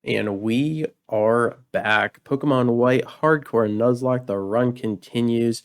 And we are back. Pokemon White Hardcore Nuzlocke. The run continues.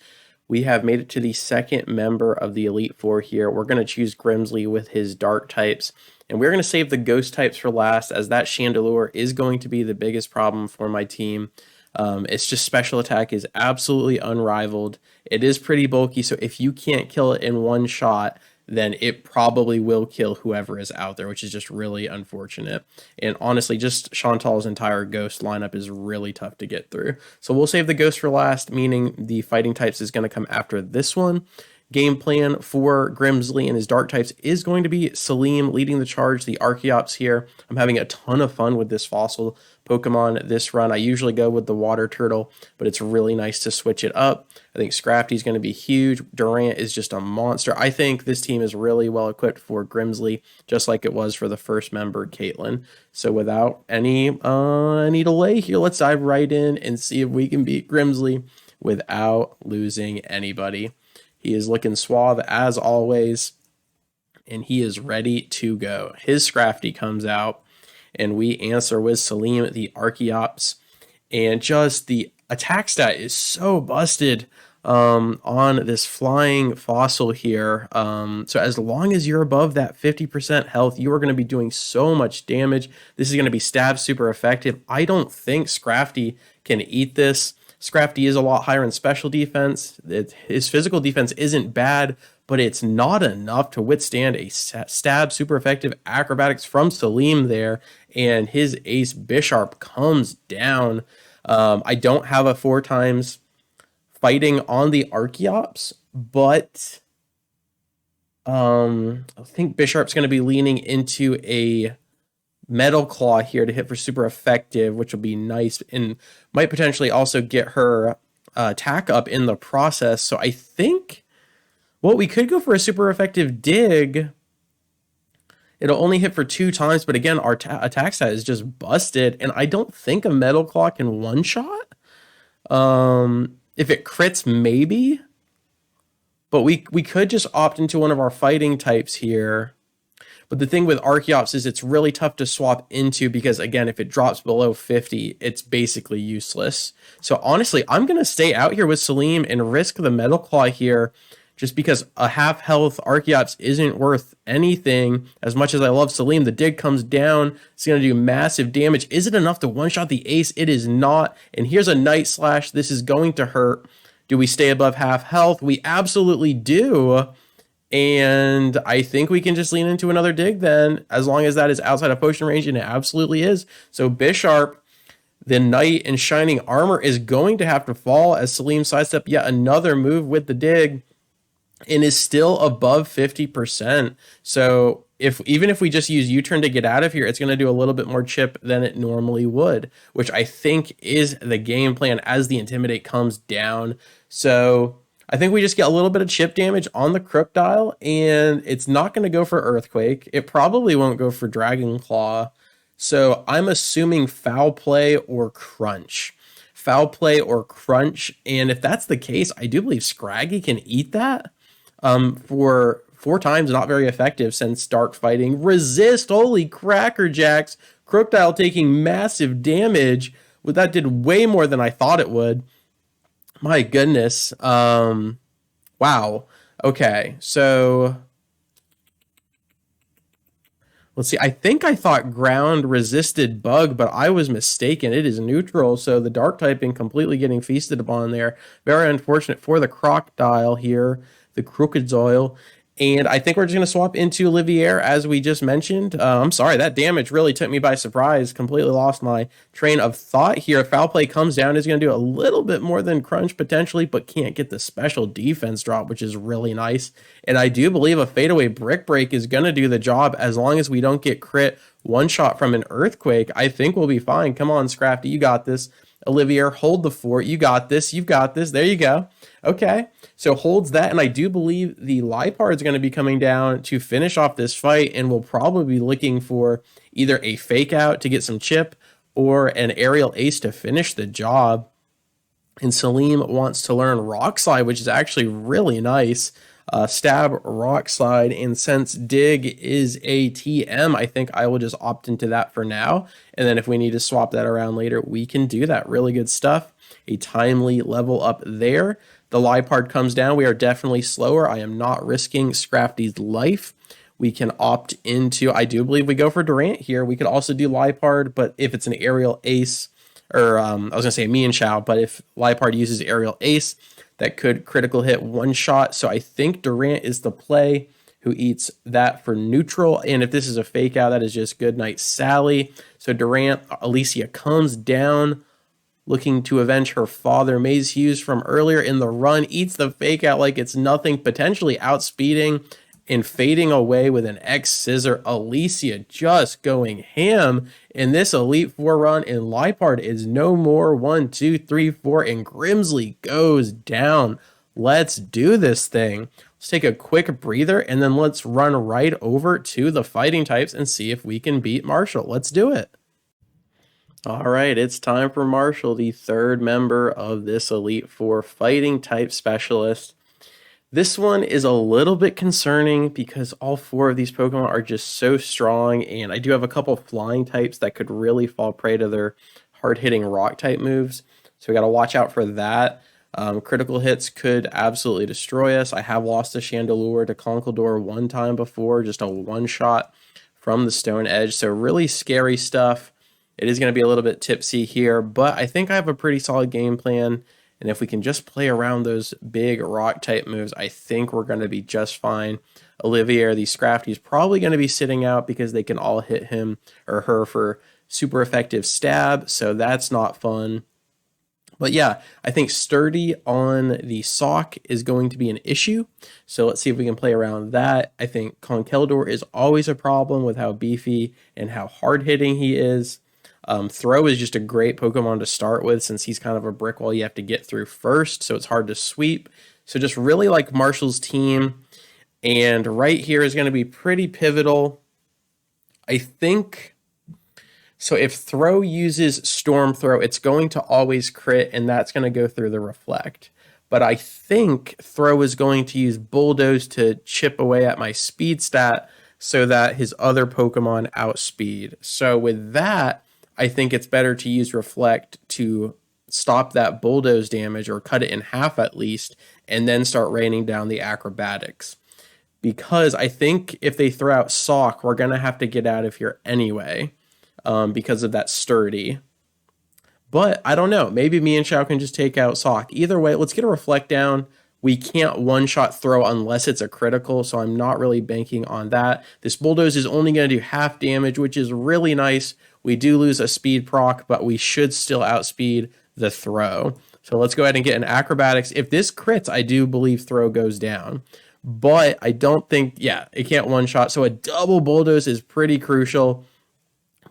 We have made it to the second member of the Elite Four here. We're going to choose Grimsley with his Dark types. And we're going to save the Ghost types for last, as that Chandelure is going to be the biggest problem for my team. It's just special attack is absolutely unrivaled. It is pretty bulky, so if you can't kill it in one shot, then it probably will kill whoever is out there, which is just really unfortunate. And honestly, just Chantal's entire ghost lineup is really tough to get through. So we'll save the ghost for last, meaning the fighting types is going to come after this one. Game plan for Grimsley and his dark types is going to be Salim leading the charge, the Archeops here. I'm having a ton of fun with this fossil Pokemon this run. I usually go with the water turtle, but it's really nice to switch it up. I think Scrafty's going to be huge. Durant is just a monster. I think this team is really well equipped for Grimsley, just like it was for the first member, Caitlin. So without any delay here, let's dive right in and see if we can beat Grimsley without losing anybody. He is looking suave as always, and he is ready to go. His Scrafty comes out, and we answer with Salim, the Archeops. And just the attack stat is so busted on this flying fossil here. So as long as you're above that 50% health, you are going to be doing so much damage. This is going to be stab super effective. I don't think Scrafty can eat this. Scrafty is a lot higher in special defense. His physical defense isn't bad, but it's not enough to withstand a stab super effective acrobatics from Salim there. And his ace Bisharp comes down. I don't have a 4x fighting on the Archeops, but I think Bisharp's going to be leaning into a Metal Claw here to hit for super effective, which will be nice and might potentially also get her attack up in the process. So I think, well, we could go for a super effective dig. It'll only hit for 2 times, but again, our attack stat is just busted, and I don't think a Metal Claw can one-shot. If it crits, maybe. But we could just opt into one of our fighting types here. But the thing with Archeops is it's really tough to swap into because, again, if it drops below 50, it's basically useless. So honestly, I'm going to stay out here with Salim and risk the Metal Claw here just because a half-health Archeops isn't worth anything. As much as I love Salim, the dig comes down. It's going to do massive damage. Is it enough to one-shot the ace? It is not. And here's a Night Slash. This is going to hurt. Do we stay above half health? We absolutely do. And I think we can just lean into another dig then, as long as that is outside of potion range, and it absolutely is. So Bisharp, the Knight and Shining Armor, is going to have to fall as Salim sidestep yet another move with the dig and is still above 50%. So even if we just use U-turn to get out of here, it's going to do a little bit more chip than it normally would, which I think is the game plan as the Intimidate comes down. So I think we just get a little bit of chip damage on the Crocodile, and it's not going to go for Earthquake. It probably won't go for Dragon Claw. So I'm assuming Foul Play or Crunch. Foul Play or Crunch, and if that's the case, I do believe Scraggy can eat that for 4 times. Not very effective since Dark Fighting. Resist, holy Cracker Jacks. Crocodile taking massive damage. Well, that did way more than I thought it would. My goodness. Wow. Okay, so let's see. I think I thought ground resisted bug, but I was mistaken. It is neutral, so the dark typing completely getting feasted upon there. Very unfortunate for the Crocodile here, the Crocodile. And I think we're just going to swap into Olivier, as we just mentioned. I'm sorry, that damage really took me by surprise. Completely lost my train of thought here. Foul Play comes down, is going to do a little bit more than Crunch potentially, but can't get the special defense drop, which is really nice. And I do believe a Fadeaway Brick Break is going to do the job as long as we don't get crit one shot from an Earthquake. I think we'll be fine. Come on, Scrafty, you got this. Olivier, hold the fort. You got this. You've got this. There you go. Okay. So holds that, and I do believe the Liepard is going to be coming down to finish off this fight, and we'll probably be looking for either a fake out to get some chip or an aerial ace to finish the job. And Salim wants to learn Rock Slide, which is actually really nice. Stab, Rock Slide, and since Dig is a TM, I think I will just opt into that for now. And then if we need to swap that around later, we can do that. Really good stuff. A timely level up there. The Liepard comes down. We are definitely slower. I am not risking Scrafty's life. We can opt into, I do believe we go for Durant here. We could also do Liepard, but if it's an aerial ace, or I was going to say Mienshao, but if Liepard uses aerial ace, that could critical hit one shot. So I think Durant is the play, who eats that for neutral. And if this is a fake out, that is just good night Sally. So Durant, Alicia comes down, looking to avenge her father. Maze Hughes from earlier in the run eats the fake out like it's nothing, potentially outspeeding and fading away with an X Scissor. Alicia just going ham in this Elite Four run, and Liepard is no more. 1, 2, 3, 4, and Grimsley goes down. Let's do this thing. Let's take a quick breather, and then let's run right over to the fighting types and see if we can beat Marshall. Let's do it. All right, it's time for Marshall, the third member of this Elite Four fighting type specialist. This one is a little bit concerning because all four of these Pokemon are just so strong, and I do have a couple flying types that could really fall prey to their hard-hitting rock type moves. So we got to watch out for that. Critical hits could absolutely destroy us. I have lost a Chandelure to Conkeldurr one time before, just a one-shot from the Stone Edge. So really scary stuff. It is going to be a little bit tipsy here, but I think I have a pretty solid game plan. And if we can just play around those big rock type moves, I think we're going to be just fine. Olivier, the Scrafty, is probably going to be sitting out because they can all hit him or her for super effective stab. So that's not fun. But yeah, I think Sturdy on the Sock is going to be an issue. So let's see if we can play around that. I think Conkeldurr is always a problem with how beefy and how hard hitting he is. Throw is just a great Pokemon to start with since he's kind of a brick wall you have to get through first, so it's hard to sweep. So just really like Marshall's team, and right here is going to be pretty pivotal. I think, so if Throw uses Storm Throw, it's going to always crit, and that's going to go through the Reflect. But I think Throw is going to use Bulldoze to chip away at my speed stat so that his other Pokemon outspeed. So with that, I think it's better to use Reflect to stop that Bulldoze damage or cut it in half at least, and then start raining down the acrobatics. Because I think if they throw out Sock, we're going to have to get out of here anyway because of that Sturdy. But I don't know. Maybe Mienshao can just take out Sock. Either way, let's get a Reflect down. We can't one-shot throw unless it's a critical, so I'm not really banking on that. This Bulldoze is only going to do half damage, which is really nice. We do lose a speed proc, but we should still outspeed the Throw. So let's go ahead and get an Acrobatics. If this crits, I do believe Throw goes down. But I don't think, yeah, it can't one-shot. So a double Bulldoze is pretty crucial.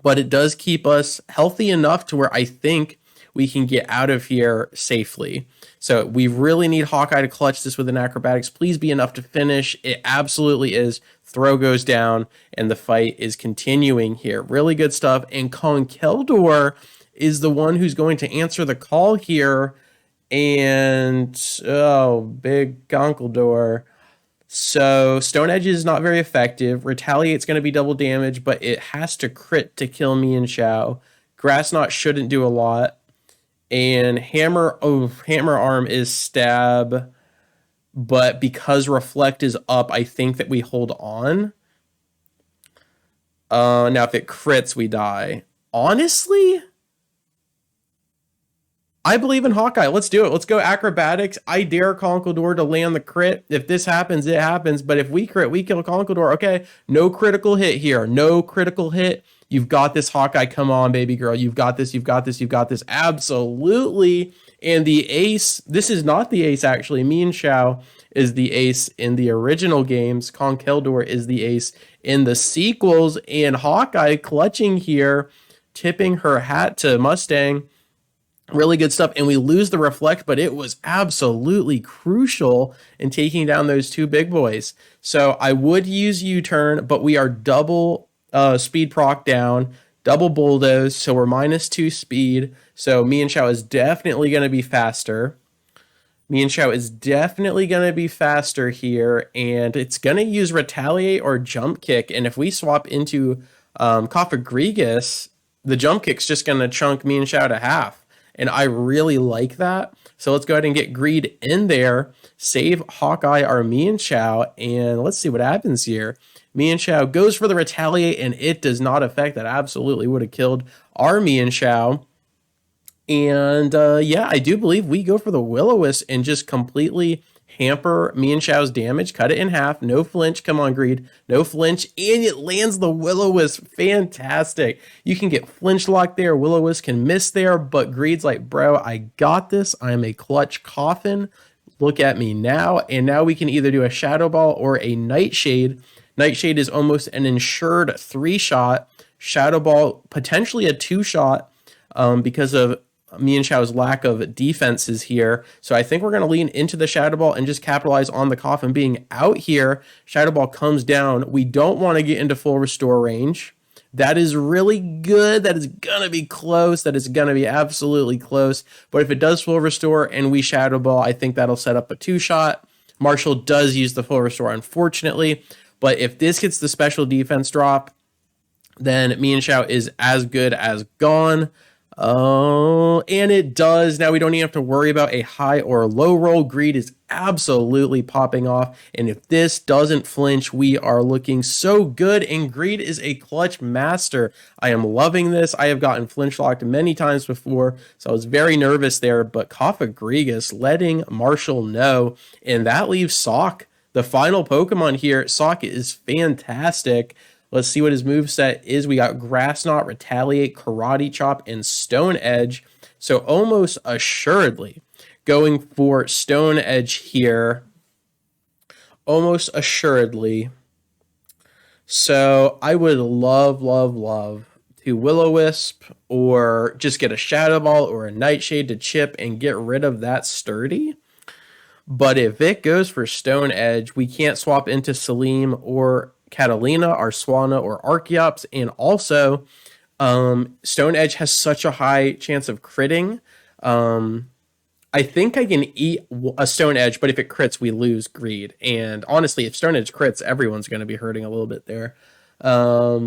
But it does keep us healthy enough to where I think we can get out of here safely. So we really need Hawkeye to clutch this with an Acrobatics. Please be enough to finish. It absolutely is. Throw goes down, and the fight is continuing here. Really good stuff. And Conkeldurr is the one who's going to answer the call here. And, oh, big Conkeldurr. So Stone Edge is not very effective. Retaliate's going to be double damage, but it has to crit to kill Mienshao. Grass Knot shouldn't do a lot. And Hammer Arm is stab. But because Reflect is up, I think that we hold on. Now, if it crits, we die. Honestly, I believe in Hawkeye. Let's do it. Let's go Acrobatics. I dare Conkeldurr to land the crit. If this happens, it happens. But if we crit, we kill Conkeldurr. Okay, no critical hit here. No critical hit. You've got this, Hawkeye. Come on, baby girl. You've got this. You've got this. You've got this. Absolutely. And the ace, this is not the ace, actually. Mienshao is the ace in the original games. Conkeldurr is the ace in the sequels. And Hawkeye clutching here, tipping her hat to Mustang. Really good stuff. And we lose the Reflect, but it was absolutely crucial in taking down those two big boys. So I would use U-turn, but we are double speed proc down, double Bulldoze, so we're -2 speed. So Mienshao is definitely going to be faster. Mian Xiao is definitely going to be faster here, and it's going to use Retaliate or Jump Kick. And if we swap into Cofagrigus, the Jump Kick's just going to chunk Mian Xiao to half. And I really like that. So let's go ahead and get Greed in there, save Hawkeye our Mian Xiao, and let's see what happens here. Mian Xiao goes for the Retaliate, and it does not affect. That absolutely would have killed our Mian Xiao. And yeah, I do believe we go for the Will-O-Wisp and just completely hamper Mian Xiao's damage, cut it in half, no flinch, come on Greed, no flinch, and it lands the Will-O-Wisp, fantastic. You can get flinch locked there, Will-O-Wisp can miss there, but Greed's like, bro, I got this, I'm a clutch coffin, look at me now, and now we can either do a Shadow Ball or a Nightshade. Nightshade is almost an insured 3-shot, Shadow Ball potentially a 2-shot because of Mian Xiao's lack of defenses here. So I think we're going to lean into the Shadow Ball and just capitalize on the coffin being out here. Shadow Ball comes down. We don't want to get into full restore range. That is really good. That is going to be close. That is going to be absolutely close. But if it does full restore and we Shadow Ball, I think that'll set up a 2-shot. Marshall does use the full restore, unfortunately. But if this gets the special defense drop, then Mian Xiao is as good as gone. Oh, and it does. Now we don't even have to worry about a high or low roll. Greed is absolutely popping off. And if this doesn't flinch, we are looking so good. And Greed is a clutch master. I am loving this. I have gotten flinch locked many times before, so I was very nervous there. But Cofagrigus letting Marshall know. And that leaves Sock, the final Pokemon here. Sock is fantastic. Let's see what his moveset is. We got Grass Knot, Retaliate, Karate Chop, and Stone Edge. So almost assuredly going for Stone Edge here. Almost assuredly. So I would love to Will-O-Wisp or just get a Shadow Ball or a Nightshade to chip and get rid of that Sturdy. But if it goes for Stone Edge, we can't swap into Salim or Catalina, Arswana, or Archeops, and also Stone Edge has such a high chance of critting. I think I can eat a Stone Edge, but if it crits, we lose Greed. And honestly, if Stone Edge crits, everyone's going to be hurting a little bit there. But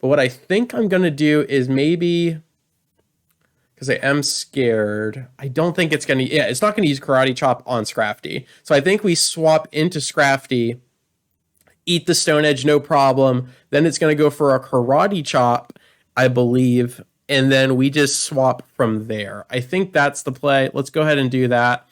what I think I'm going to do is maybe, because I am scared, I don't think it's going to, yeah, it's not going to use Karate Chop on Scrafty. So I think we swap into Scrafty, eat the Stone Edge, no problem. Then it's going to go for a Karate Chop, I believe. And then we just swap from there. I think that's the play. Let's go ahead and do that.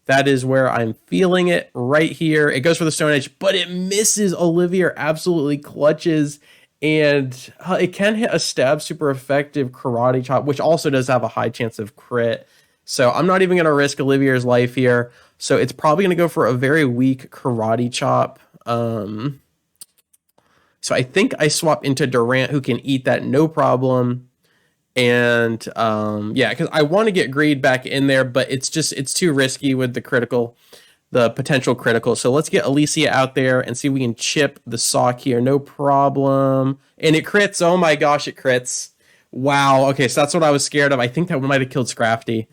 That is where I'm feeling it right here. It goes for the Stone Edge, but it misses. Olivia absolutely clutches. And it can hit a stab super effective Karate Chop, which also does have a high chance of crit. So I'm not even going to risk Olivia's life here. So it's probably going to go for a very weak Karate Chop. So I think I swap into Durant, who can eat that no problem. And yeah, because I want to get Greed back in there, but it's too risky with the potential critical. So let's get Alicia out there and see if we can chip the Sock here. No problem. And it crits. Oh my gosh, it crits. Wow. Okay, so that's what I was scared of. I think that might have killed Scrafty.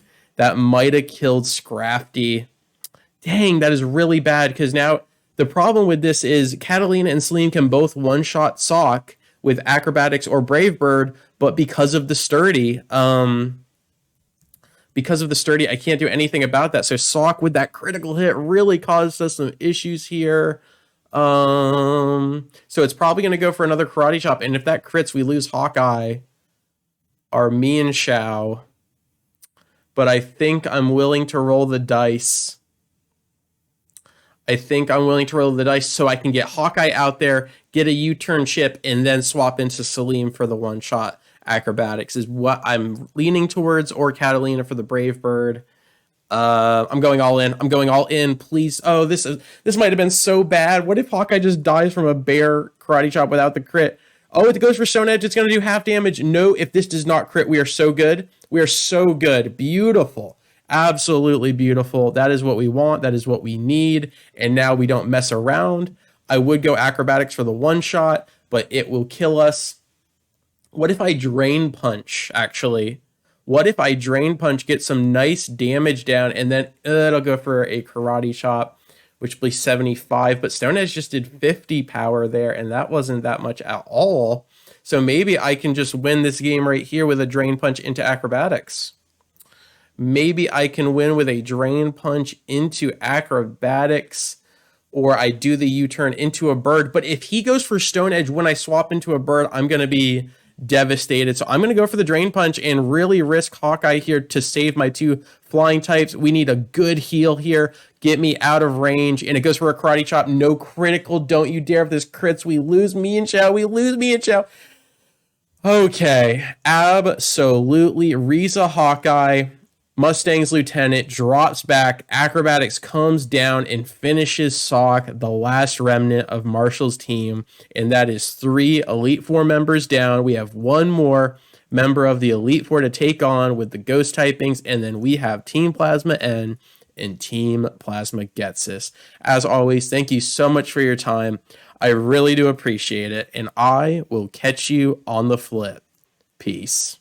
Dang, that is really bad, because now the problem with this is Catalina and Celine can both one-shot Sock with Acrobatics or Brave Bird, but because of the Sturdy, I can't do anything about that. So Sock with that critical hit really caused us some issues here. So it's probably going to go for another Karate Chop, and if that crits, we lose Hawkeye, our Mian Xiao. But I think I'm willing to roll the dice. So I can get Hawkeye out there, get a U-turn chip, and then swap into Salim for the one-shot. Acrobatics is what I'm leaning towards, or Catalina for the Brave Bird. I'm going all in. Please. Oh, this might have been so bad. What if Hawkeye just dies from a bear Karate Chop without the crit? Oh, it goes for Stone Edge. It's going to do half damage. No, if this does not crit, we are so good. Beautiful. Absolutely beautiful. That is what we want. That is what we need. And now we don't mess around. I would go Acrobatics for the one shot, but it will kill us. What if I Drain Punch, actually? What if I Drain Punch, get some nice damage down, and then it'll go for a Karate Chop, which will be 75. But Stone Edge just did 50 power there, and that wasn't that much at all. So maybe I can just win this game right here with a Drain Punch into Acrobatics. Maybe I can win with a Drain Punch into Acrobatics, or I do the U-turn into a bird. But if he goes for Stone Edge when I swap into a bird, I'm going to be devastated. So I'm going to go for the Drain Punch and really risk Hawkeye here to save my 2 flying types. We need a good heal here. Get me out of range. And it goes for a Karate Chop. No critical. Don't you dare. If this crits, we lose me and Chow. We lose me and Chow. Okay. Absolutely. Riza Hawkeye, Mustang's Lieutenant, drops back. Acrobatics comes down and finishes Sock, the last remnant of Marshall's team. And that is 3 Elite Four members down. We have 1 more member of the Elite Four to take on with the ghost typings. And then we have Team Plasma N and Team Plasma Getsis. As always, thank you so much for your time. I really do appreciate it. And I will catch you on the flip. Peace.